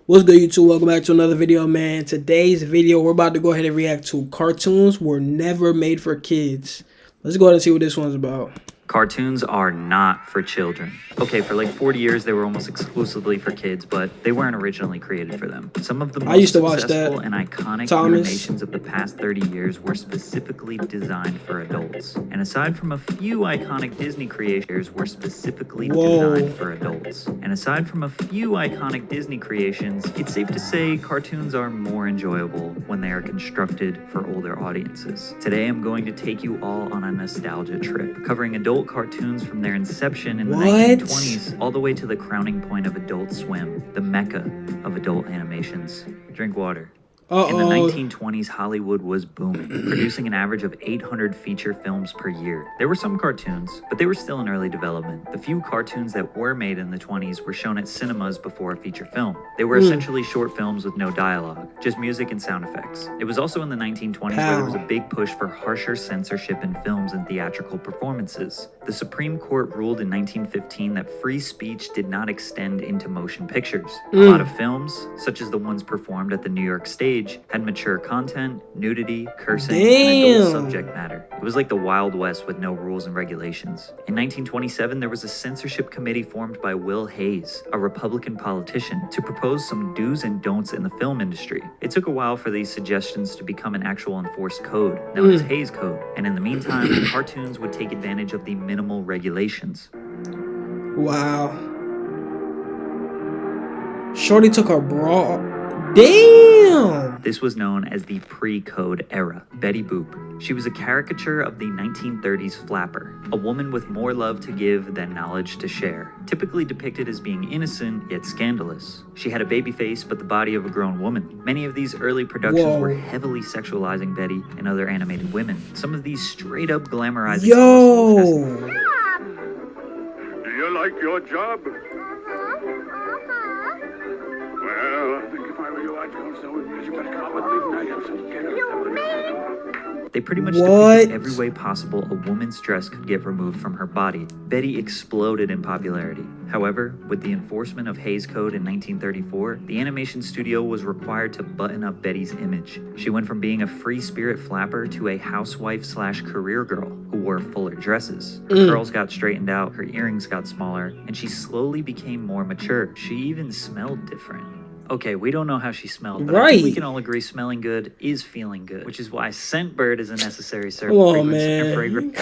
What's good, YouTube? Welcome back to another video, man. Today's video, we're about to go ahead and react to cartoons were never made for kids. Let's go ahead and see what this one's about. Cartoons are not for children. Okay, for like 40 years, they were almost exclusively for kids, but they weren't originally created for them. Some of the most used to watch successful that. and iconic Thomas. animations of the past 30 years were specifically designed for adults. And aside from a few iconic Disney creators were specifically designed for adults. And aside from a few iconic Disney creations, it's safe to say cartoons are more enjoyable when they are constructed for older audiences. Today, I'm going to take you all on a nostalgia trip, covering adult cartoons from their inception in the 1920s all the way to the crowning point of Adult Swim, the mecca of adult animations. Drink water. In the 1920s, Hollywood was booming, producing an average of 800 feature films per year. There were some cartoons, but they were still in early development. The few cartoons that were made in the 20s were shown at cinemas before a feature film. They were essentially short films with no dialogue, just music and sound effects. It was also in the 1920s where there was a big push for harsher censorship in films and theatrical performances. The Supreme Court ruled in 1915 that free speech did not extend into motion pictures. A lot of films, such as the ones performed at the New York stage, had mature content, nudity, cursing, and adult subject matter. It was like the Wild West with no rules and regulations. In 1927, there was a censorship committee formed by Will Hayes, a Republican politician, to propose some do's and don'ts in the film industry. It took a while for these suggestions to become an actual enforced code, known as Hayes Code. And in the meantime, cartoons would take advantage of the minimal regulations. Wow. Shorty took her bra. Damn! This was known as the pre-code era. Betty Boop. She was a caricature of the 1930s flapper, a woman with more love to give than knowledge to share, typically depicted as being innocent yet scandalous. She had a baby face but the body of a grown woman. Many of these early productions were heavily sexualizing Betty and other animated women. Some of these straight up glamorizing. Yo! Do you like your job? Well, I think if I were you, I'd go somewhere. You better come with me. I have some They pretty much depicted every way possible a woman's dress could get removed from her body. Betty exploded in popularity. However, with the enforcement of Hayes Code in 1934, the animation studio was required to button up Betty's image. She went from being a free spirit flapper to a housewife/career girl who wore fuller dresses. Her curls got straightened out, her earrings got smaller, and she slowly became more mature. She even smelled different. Okay, we don't know how she smelled, but I think we can all agree smelling good is feeling good, which is why Scentbird is a necessary fragrance and fragrance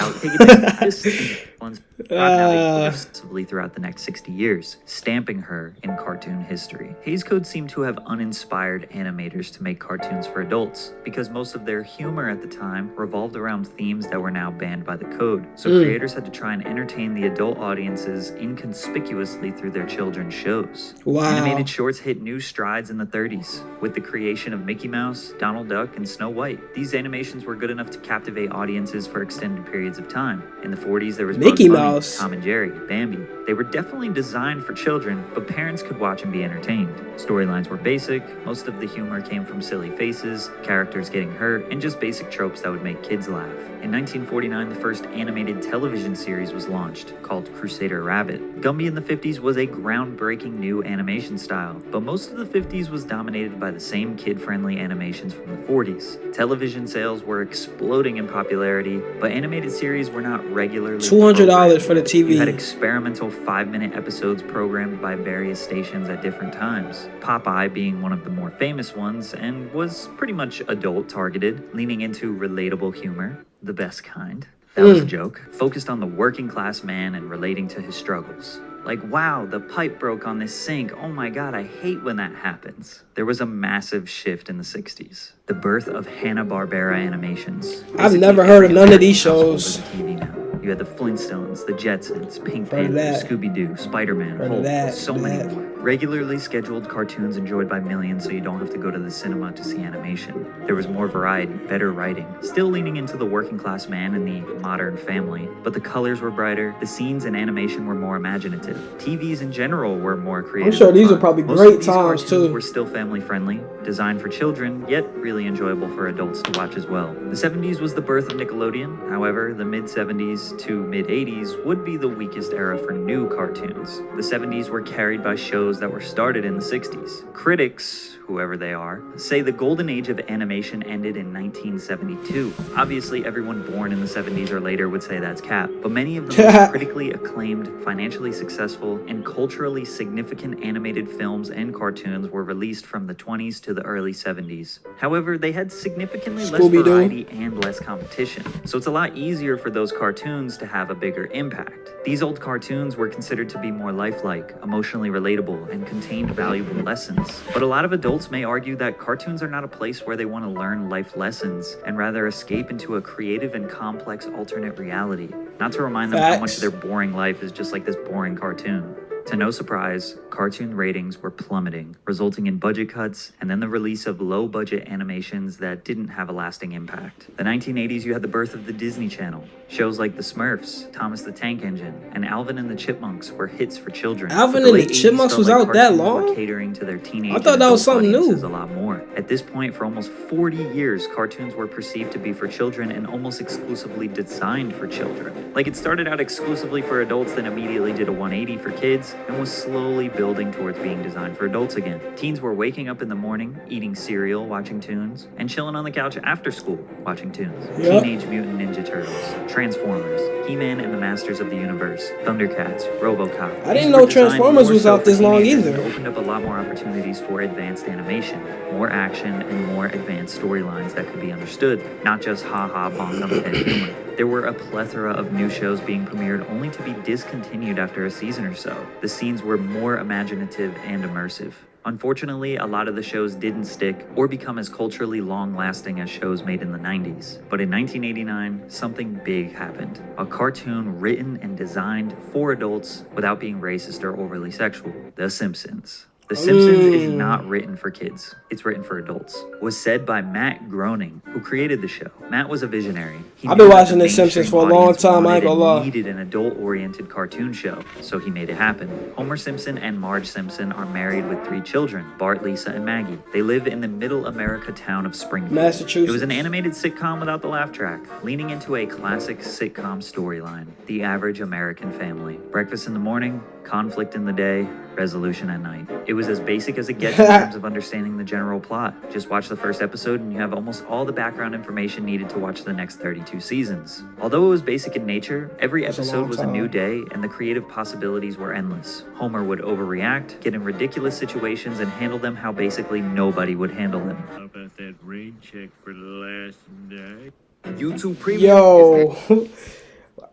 ones progressively throughout the next 60 years, stamping her in cartoon history. Hayes Code seemed to have uninspired animators to make cartoons for adults, because most of their humor at the time revolved around themes that were now banned by the code. So creators had to try and entertain the adult audiences inconspicuously through their children's shows. Animated shorts hit new strides in the 30s, with the creation of Mickey Mouse, Donald Duck, and Snow White. These animations were good enough to captivate audiences for extended periods of time. In the 40s, there was Mickey Mouse, Tom and Jerry, Bambi. They were definitely designed for children, but parents could watch and be entertained. Storylines were basic, most of the humor came from silly faces, characters getting hurt, and just basic tropes that would make kids laugh. In 1949, the first animated television series was launched, called Crusader Rabbit. Gumby in the 50s was a groundbreaking new animation style, but most of the 50s was dominated by the same kid-friendly animations from the 40s. Television sales were exploding in popularity, but animated series were not regularly $200 for the TV. You had experimental 5-minute episodes programmed by various stations at different times. Popeye being one of the more famous ones, and was pretty much adult-targeted, leaning into relatable humor, the best kind. That was a joke. Focused on the working class man and relating to his struggles. Like, wow, the pipe broke on this sink. Oh my god, I hate when that happens. There was a massive shift in the 60s. The birth of Hanna-Barbera Animations. I've never heard of none of these shows. You had the Flintstones, the Jetsons, Pink Panther, Scooby-Doo, Spider-Man, Hulk, so many more. Regularly scheduled cartoons enjoyed by millions, so you don't have to go to the cinema to see animation. There was more variety, better writing, still leaning into the working class man and the modern family, but the colors were brighter, the scenes and animation were more imaginative. TVs in general were more creative. I'm sure these are probably great times too. Were still family friendly, designed for children, yet really enjoyable for adults to watch as well. The 70s was the birth of Nickelodeon. However, the mid-70s to mid-80s would be the weakest era for new cartoons. The 70s were carried by shows shows that were started in the 60s. Critics, whoever they are, say the golden age of animation ended in 1972. Obviously, everyone born in the 70s or later would say that's cap, but many of the most critically acclaimed, financially successful, and culturally significant animated films and cartoons were released from the 20s to the early 70s. However, they had significantly less variety and less competition, so it's a lot easier for those cartoons to have a bigger impact. These old cartoons were considered to be more lifelike, emotionally relatable, and contained valuable lessons. But a lot of adults may argue that cartoons are not a place where they want to learn life lessons, and rather escape into a creative and complex alternate reality. Not to remind them how much their boring life is just like this boring cartoon. To no surprise, cartoon ratings were plummeting, resulting in budget cuts and then the release of low-budget animations that didn't have a lasting impact. The 1980s, you had the birth of the Disney Channel. Shows like The Smurfs, Thomas the Tank Engine, and Alvin and the Chipmunks were hits for children. Alvin and the Chipmunks was out that long? Were catering to their teenage I thought that was something new. A lot more. At this point, for almost 40 years, cartoons were perceived to be for children and almost exclusively designed for children. Like, it started out exclusively for adults, then immediately did a 180 for kids, and was slowly building towards being designed for adults again. Teens were waking up in the morning, eating cereal, watching tunes, and chilling on the couch after school, watching tunes. Yep. Teenage Mutant Ninja Turtles, Transformers, He-Man and the Masters of the Universe, Thundercats, RoboCop. I didn't know Transformers was out this long either. It opened up a lot more opportunities for advanced animation, more action, and more advanced storylines that could be understood, not just ha-ha bonk on the head humor. There were a plethora of new shows being premiered only to be discontinued after a season or so. The scenes were more imaginative and immersive. Unfortunately, a lot of the shows didn't stick or become as culturally long-lasting as shows made in the 90s. But in 1989, something big happened. A cartoon written and designed for adults without being racist or overly sexual. The Simpsons. The Simpsons is not written for kids. It's written for adults. Was said by Matt Groening, who created the show. Matt was a visionary. I've been watching The Simpsons for a long time, I ain't gonna lie. Needed an adult-oriented cartoon show, so he made it happen. Homer Simpson and Marge Simpson are married with 3 children, Bart, Lisa, and Maggie. They live in the middle America town of Springfield. Massachusetts. It was an animated sitcom without the laugh track, leaning into a classic sitcom storyline. The average American family. Breakfast in the morning, conflict in the day, resolution at night. It was as basic as it gets in terms of understanding the general plot. Just watch the first episode and you have almost all the background information needed to watch the next 32 seasons. Although it was basic in nature, every episode was a new day and the creative possibilities were endless. Homer would overreact, get in ridiculous situations, and handle them how basically nobody would handle them. How about that rain check for the last day? YouTube Premium. Yo,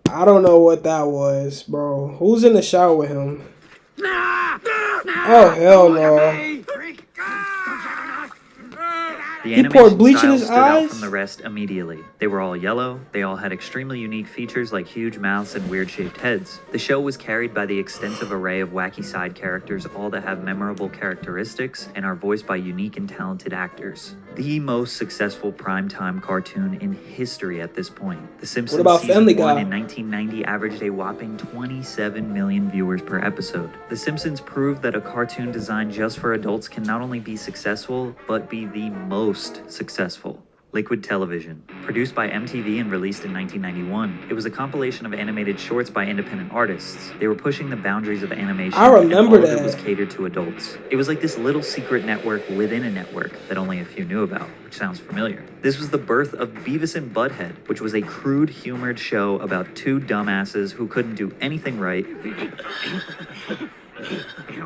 I don't know what that was, bro. Who's in the shower with him? Oh, hell no. The He poured animation bleach in style his stood out eyes? from the rest immediately. They were all yellow, they all had extremely unique features like huge mouths and weird-shaped heads. The show was carried by the extensive array of wacky side characters, all that have memorable characteristics and are voiced by unique and talented actors. The most successful primetime cartoon in history at this point. The Simpsons What about season Family 1 Guy? in 1990 averaged a whopping 27 million viewers per episode. The Simpsons proved that a cartoon designed just for adults can not only be successful, but be the most successful. Liquid Television. Produced by MTV and released in 1991, it was a compilation of animated shorts by independent artists. They were pushing the boundaries of animation. I remember and all of that. it was catered to adults. It was like this little secret network within a network that only a few knew about, which sounds familiar. This was the birth of Beavis and Butthead, which was a crude, humored show about 2 dumbasses who couldn't do anything right.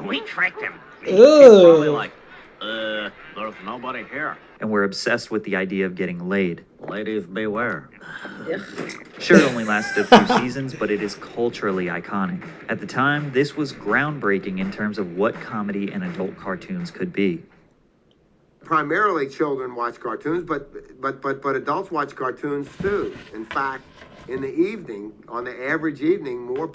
We tricked him. Ugh. Like, there's nobody here. And were obsessed with the idea of getting laid. Ladies beware. Sure, it only lasted a few seasons, but it is culturally iconic. At the time, this was groundbreaking in terms of what comedy and adult cartoons could be. Primarily children watch cartoons, but adults watch cartoons too. In fact, in the evening, on the average evening, more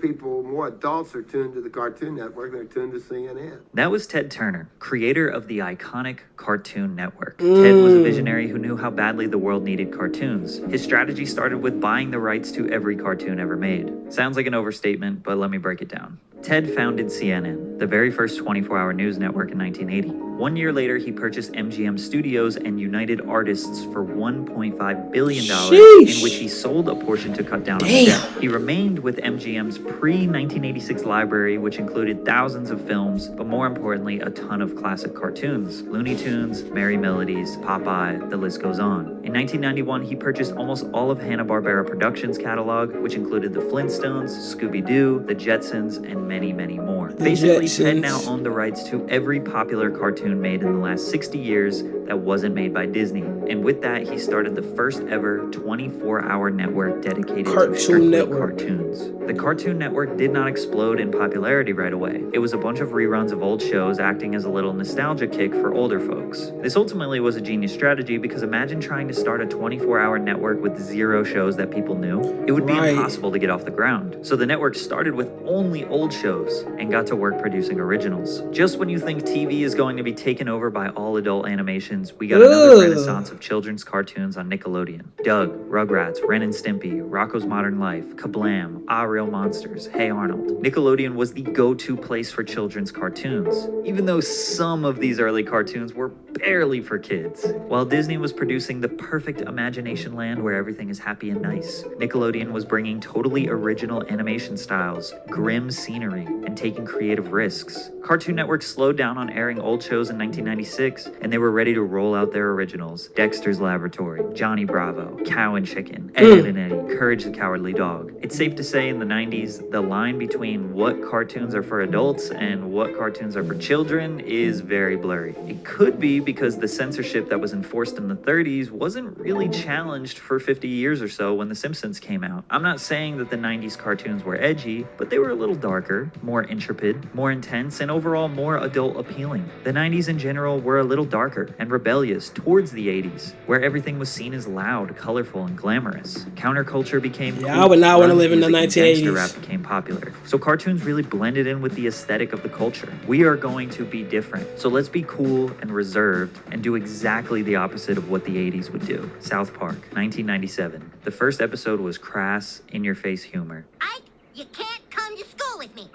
adults are tuned to the Cartoon Network than are tuned to CNN. That was Ted Turner, creator of the iconic Cartoon Network. Ted was a visionary who knew how badly the world needed cartoons. His strategy started with buying the rights to every cartoon ever made. Sounds like an overstatement, but let me break it down. Ted founded CNN, the very first 24-hour news network in 1980. 1 year later, he purchased MGM Studios and United Artists for $1.5 billion, in which he sold a portion to to cut down on Damn. debt. He remained with MGM's pre-1986 library, which included thousands of films, but more importantly, a ton of classic cartoons. Looney Tunes, Merry Melodies, Popeye, the list goes on. In 1991, he purchased almost all of Hanna-Barbera Productions' catalog, which included the Flintstones, Scooby-Doo, the Jetsons, and many, many more. Basically, Ted now owned the rights to every popular cartoon made in the last 60 years that wasn't made by Disney. And with that, he started the first ever 24-hour network dedicated to strictly cartoons. The Cartoon Network did not explode in popularity right away. It was a bunch of reruns of old shows acting as a little nostalgia kick for older folks. This ultimately was a genius strategy because imagine trying to start a 24-hour network with 0 shows that people knew. It would be impossible to get off the ground. So the network started with only old shows and got to work producing originals. Just when you think TV is going to be taken over by all adult animations, we got another renaissance of children's cartoons on Nickelodeon. Doug, Rugrats, Ren and Stimpy, Rocko's Modern Life, Kablam, Ah Real Monsters, Hey Arnold. Nickelodeon was the go-to place for children's cartoons, even though some of these early cartoons were barely for kids. While Disney was producing the perfect imagination land where everything is happy and nice, Nickelodeon was bringing totally original animation styles, grim scenery, and taking creative risks. Cartoon Network slowed down on airing old shows in 1996, and they were ready to roll out their originals. Dexter's Laboratory, Johnny Bravo, Cow and Chicken, Ed and Eddie, Courage the Cowardly Dog. It's safe to say in the 90s, the line between what cartoons are for adults and what cartoons are for children is very blurry. It could be because the censorship that was enforced in the 30s wasn't really challenged for 50 years or so when The Simpsons came out. I'm not saying that the 90s cartoons were edgy, but they were a little darker, more intrepid, more intense, and overall more adult appealing. The 90s in general were a little darker and rebellious towards the 80s, where everything was seen as loud, colorful, and glamorous. Counterculture became cool. I would not want to live in the 1980s. Gangster rap became popular. So cartoons really blended in with the aesthetic of the culture. We are going to be different. So let's be cool and reserved and do exactly the opposite of what the 80s would do. South Park, 1997. The first episode was crass, in-your-face humor. Ike, you can't come to school with me.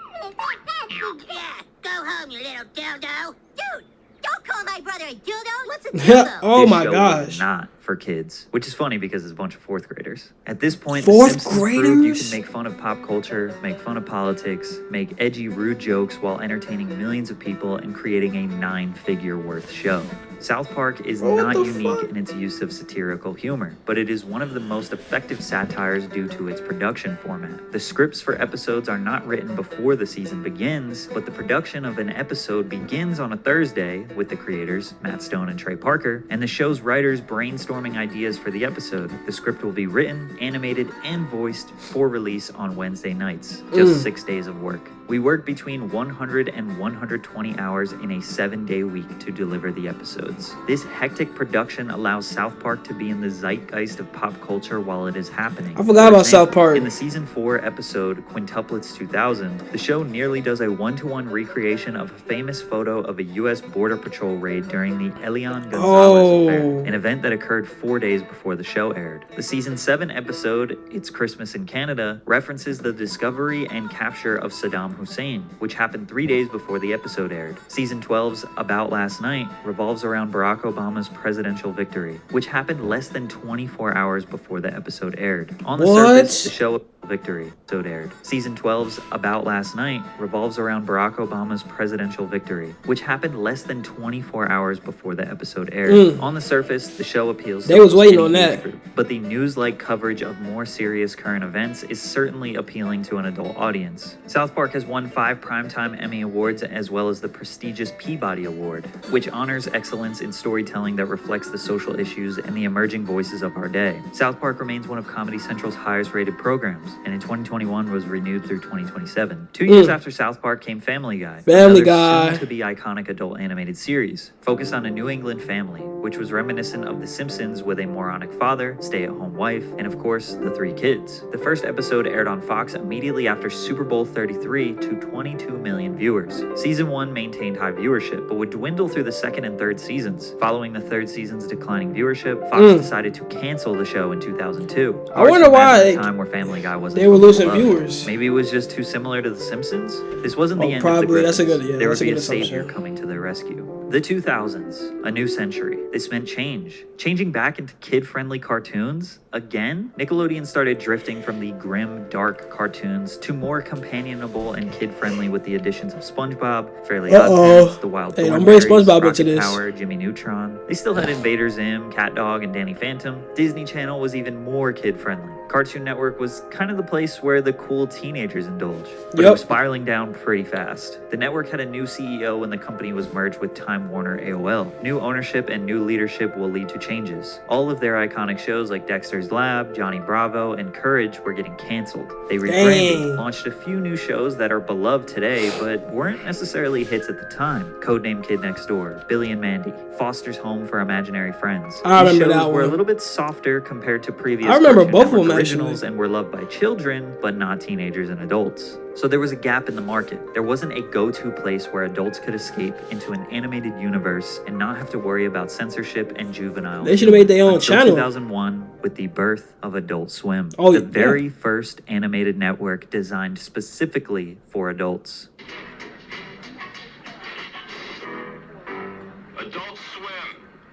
Yeah, go home, you little dildo. Dude, don't call my brother a dildo. What's a dildo? Oh This my show gosh. was not for kids, which is funny because it's a bunch of 4th graders. At this point, Fourth The Simpsons proved you graders? can make fun of pop culture, make fun of politics, make edgy, rude jokes while entertaining millions of people and creating a 9-figure worth show. South Park is What not the unique fuck? in its use of satirical humor, but it is one of the most effective satires due to its production format. The scripts for episodes are not written before the season begins, but the production of an episode begins on a Thursday with the creators, Matt Stone and Trey Parker, and the show's writers brainstorming ideas for the episode. The script will be written, animated, and voiced for release on Wednesday nights. Just 6 days of work. We work between 100 and 120 hours in a 7-day week to deliver the episodes. This hectic production allows South Park to be in the zeitgeist of pop culture while it is happening. I forgot For about South Park. In the season 4 episode Quintuplets 2000, the show nearly does a 1-to-1 recreation of a famous photo of a U.S. Border Patrol raid during the Elian Gonzalez affair, an event that occurred 4 days before the show aired. The season 7 episode, It's Christmas in Canada, references the discovery and capture of Saddam Hussein, which happened 3 days before the episode aired. Season 12's About Last Night revolves around Barack Obama's presidential victory, which happened less than 24 hours before the episode aired. On the surface, the show victory episode aired. Season 12's About Last Night revolves around Barack Obama's presidential victory, which happened less than 24 hours before the episode aired. On the surface, the show appeals They was to waiting any on age that. group, but the news-like coverage of more serious current events is certainly appealing to an adult audience. South Park has won 5 Primetime Emmy Awards as well as the prestigious Peabody Award, which honors excellence in storytelling that reflects the social issues and the emerging voices of our day. South Park remains one of Comedy Central's highest-rated programs, and in 2021 was renewed through 2027. 2 years after South Park came Family Guy, Family another Guy. soon-to-be iconic adult animated series, focused on a New England family, which was reminiscent of The Simpsons with a moronic father, stay-at-home wife, and of course, the 3 kids. The first episode aired on Fox immediately after Super Bowl 33 to 22 million viewers. Season 1 maintained high viewership, but would dwindle through the 2nd and 3rd seasons. Following the 3rd season's declining viewership, Fox decided to cancel the show in 2002. I wonder Hard to imagine why a time where Family Guy wasn't they were losing beloved. viewers. Maybe it was just too similar to The Simpsons? This wasn't the end Probably. of the That's a Griffins. good- yeah, There that's would a be good a savior assumption. coming to their rescue. The 2000s, a new century. This meant change. Changing back into kid-friendly cartoons? again, Nickelodeon started drifting from the grim, dark cartoons to more companionable and kid-friendly with the additions of SpongeBob, Fairly OddParents, The Wild Hey, don't Thornberrys, bring SpongeBob into Rocket this. Power, Jimmy Neutron. They still had Invader Zim, Cat Dog, and Danny Phantom. Disney Channel was even more kid-friendly. Cartoon Network was kind of the place where the cool teenagers indulge, but it was spiraling down pretty fast. The network had a new CEO when the company was merged with Time Warner AOL. New ownership and new leadership will lead to changes. All of their iconic shows like Dexter's Lab, Johnny Bravo, and Courage were getting canceled. They rebranded, launched a few new shows that are beloved today, but weren't necessarily hits at the time. Codename Kid Next Door, Billy and Mandy, Foster's Home for Imaginary Friends. I These remember shows that were a one. little bit softer compared to previous I remember Cartoon both of Network them, originals actually. and were loved by children, but not teenagers and adults. So there was a gap in the market. There wasn't a go-to place where adults could escape into an animated universe and not have to worry about censorship and juvenile. They should have made their own Until channel. 2001 with the birth of Adult Swim, Oh, the yeah. very first animated network designed specifically for adults. Adult Swim.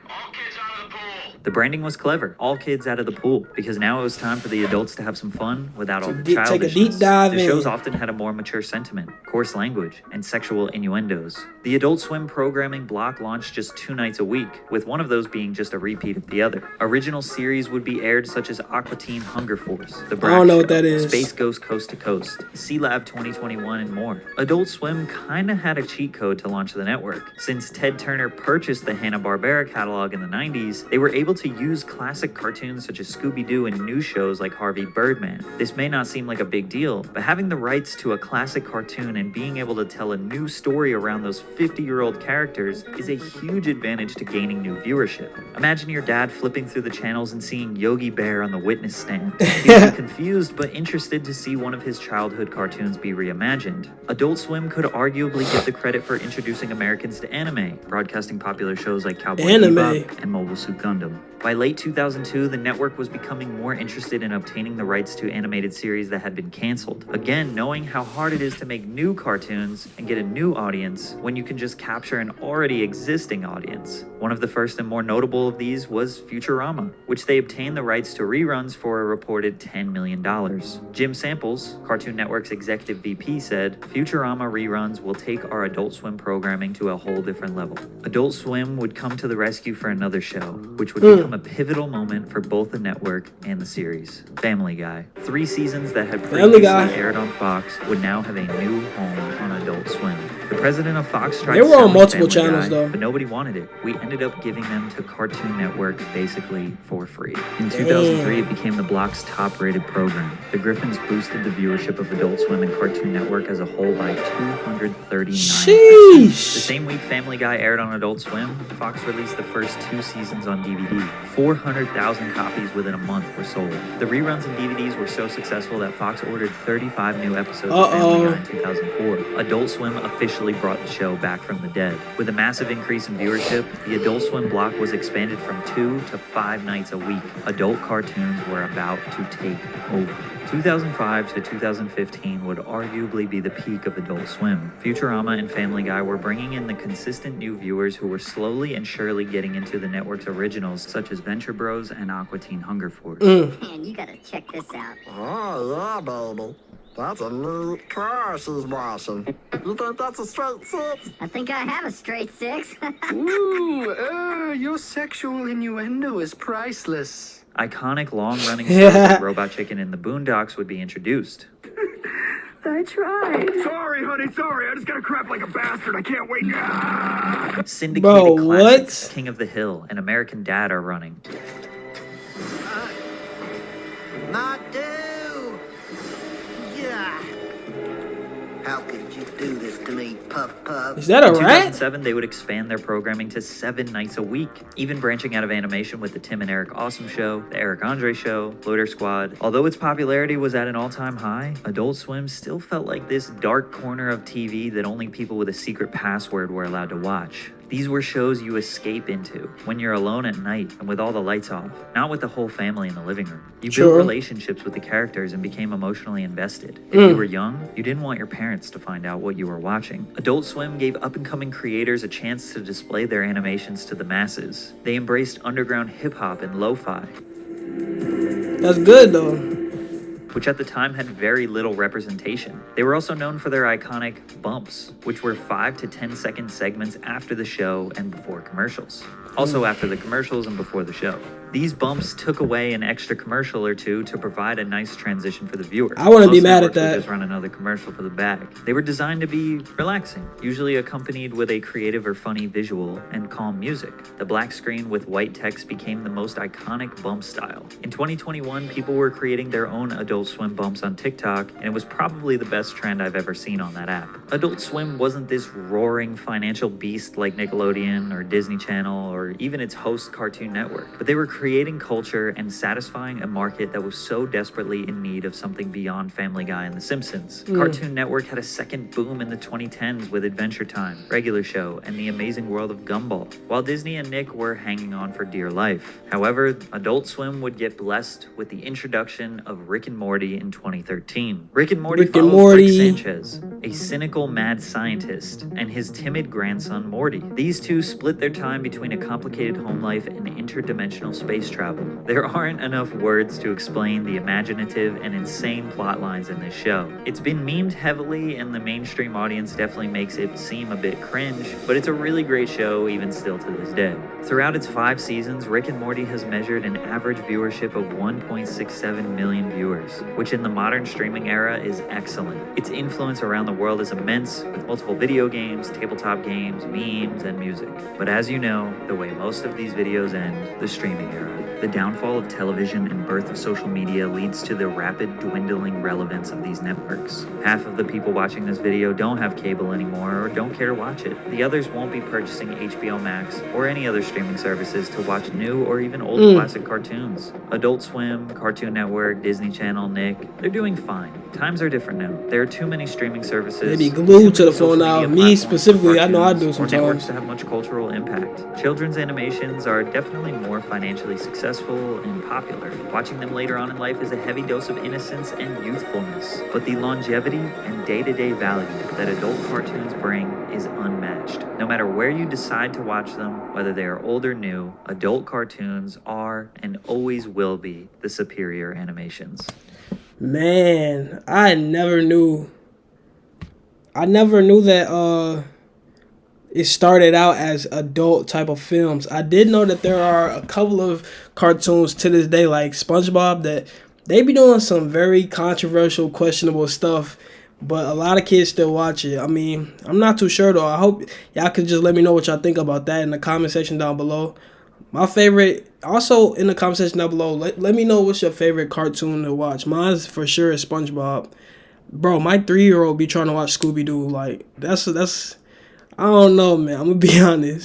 All kids out of the pool. The branding was clever. All kids out of the pool, because now it was time for the adults to have some fun without all the take a childishness. deep dive The shows in. often had a more mature sentiment, coarse language, and sexual innuendos. The Adult Swim programming block launched just 2 nights a week, with one of those being just a repeat of the other. Original series would be aired such as Aqua Teen Hunger Force, The Brat I don't know what Show, that is. Space Ghost Coast to Coast, Sea Lab 2021, and more. Adult Swim kinda had a cheat code to launch the network. Since Ted Turner purchased the Hanna-Barbera catalog in the 90s, they were able to use classic cartoons such as Scooby-Doo and new shows like Harvey Birdman. This may not seem like a big deal, but having the rights to a classic cartoon and being able to tell a new story around those 50-year-old characters is a huge advantage to gaining new viewership. Imagine your dad flipping through the channels and seeing Yogi Bear on the witness stand. He'd be confused but interested to see one of his childhood cartoons be reimagined. Adult Swim could arguably get the credit for introducing Americans to anime, broadcasting popular shows like Cowboy Anime. Bebop and Mobile Suit Gundam. By late 2002, the network was becoming more interested in obtaining the rights to animated series that had been canceled. Again, knowing how hard it is to make new cartoons and get a new audience when you can just capture an already existing audience. One of the first and more notable of these was Futurama, which they obtained the rights to reruns for a reported $10 million. Jim Samples, Cartoon Network's executive VP, said, "Futurama reruns will take our Adult Swim programming to a whole different level." Adult Swim would come to the rescue for another show, which would become a pivotal moment for both the network and the series. Family Guy. 3 seasons that had Family previously Guy. aired on Fox would now have a new home on Adult Swim. The president of Fox tried They were on selling multiple Family channels, Guy, though. but nobody wanted it. We ended up giving them to Cartoon Network basically for free. In 2003, it became the block's top-rated program. The Griffins boosted the viewership of Adult Swim and Cartoon Network as a whole by 239%. The Sheesh. same week Family Guy aired on Adult Swim, Fox released the first 2 seasons on DVD. 400,000 copies within a month were sold. The reruns and DVDs were so successful that Fox ordered 35 new episodes of Family Guy in 2004. Adult Swim officially brought the show back from the dead. With a massive increase in viewership, the Adult Swim block was expanded from 2 to 5 nights a week. Adult cartoons were about to take over. 2005 to 2015 would arguably be the peak of Adult Swim. Futurama and Family Guy were bringing in the consistent new viewers who were slowly and surely getting into the network's originals such as Venture Bros and Aqua Teen Hunger Force. Man, you gotta check this out. Oh, yeah, baby. That's a neat car she's washing. You think that's a straight 6? I think I have a straight 6. Ooh, your sexual innuendo is priceless. Iconic long-running shows like Robot Chicken and the Boondocks would be introduced. I tried. Sorry, honey, sorry. I just gotta crap like a bastard. I can't wait. Ah! Syndicated Bro, classics, what? King of the Hill, and American Dad are running. Not do. Yeah. How could you do this to me, Puff Puff? Is that a In rat? 2007, they would expand their programming to 7 nights a week, even branching out of animation with the Tim and Eric Awesome Show, the Eric Andre Show, Loader Squad. Although its popularity was at an all-time high, Adult Swim still felt like this dark corner of TV that only people with a secret password were allowed to watch. These were shows you escape into when you're alone at night and with all the lights off, not with the whole family in the living room. You built Sure. relationships with the characters and became emotionally invested. If you were young, you didn't want your parents to find out what you were watching. Adult Swim gave up-and-coming creators a chance to display their animations to the masses. They embraced underground hip-hop and lo-fi. That's good though. which at the time had very little representation. They were also known for their iconic bumps, which were 5 to 10 second segments after the show and before commercials. Also after the commercials and before the show. These bumps took away an extra commercial or two to provide a nice transition for the viewer. I wouldn't be Most mad at networks would that. just run another commercial for the bag. They were designed to be relaxing, usually accompanied with a creative or funny visual and calm music. The black screen with white text became the most iconic bump style. In 2021, people were creating their own Adult Swim bumps on TikTok, and it was probably the best trend I've ever seen on that app. Adult Swim wasn't this roaring financial beast like Nickelodeon or Disney Channel or even its host Cartoon Network, but they were creating culture and satisfying a market that was so desperately in need of something beyond Family Guy and The Simpsons. Cartoon Network had a second boom in the 2010s with Adventure Time, Regular Show, and The Amazing World of Gumball, while Disney and Nick were hanging on for dear life. However, Adult Swim would get blessed with the introduction of Rick and Morty in 2013. Rick and Morty Rick and follows Rick Morty. Sanchez, a cynical mad scientist, and his timid grandson Morty. These two split their time between a complicated home life and interdimensional space travel. There aren't enough words to explain the imaginative and insane plot lines in this show. It's been memed heavily, and the mainstream audience definitely makes it seem a bit cringe, but it's a really great show even still to this day. Throughout its 5 seasons, Rick and Morty has measured an average viewership of 1.67 million viewers, which in the modern streaming era is excellent. Its influence around the world is immense, with multiple video games, tabletop games, memes, and music. But as you know, the way most of these videos end, the streaming era. The downfall of television and birth of social media leads to the rapid dwindling relevance of these networks. Half of the people watching this video don't have cable anymore or don't care to watch it. The others won't be purchasing HBO Max or any other streaming services to watch new or even old classic cartoons. Adult Swim, Cartoon Network, Disney Channel, Nick, they're doing fine. Times are different now. There are too many streaming services. They be glued to the phone social now. media Me platforms, specifically, I know I do cartoons, or networks sometimes. to have much cultural impact. Children's animations are definitely more financially successful and popular. Watching them later on in life is a heavy dose of innocence and youthfulness. But the longevity and day-to-day value that adult cartoons bring is unmatched. No matter where you decide to watch them, whether they are old or new, adult cartoons are and always will be the superior animations. Man, I never knew that it started out as adult type of films. I did know that there are a couple of cartoons to this day, like SpongeBob, that they be doing some very controversial, questionable stuff, but a lot of kids still watch it. I mean, I'm not too sure though. I hope y'all could just let me know what y'all think about that in the comment section down below. My favorite, also in the comment section down below, let me know what's your favorite cartoon to watch. Mine's for sure is SpongeBob. Bro, my 3-year-old be trying to watch Scooby-Doo. Like, that's I don't know, man. I'm gonna be honest.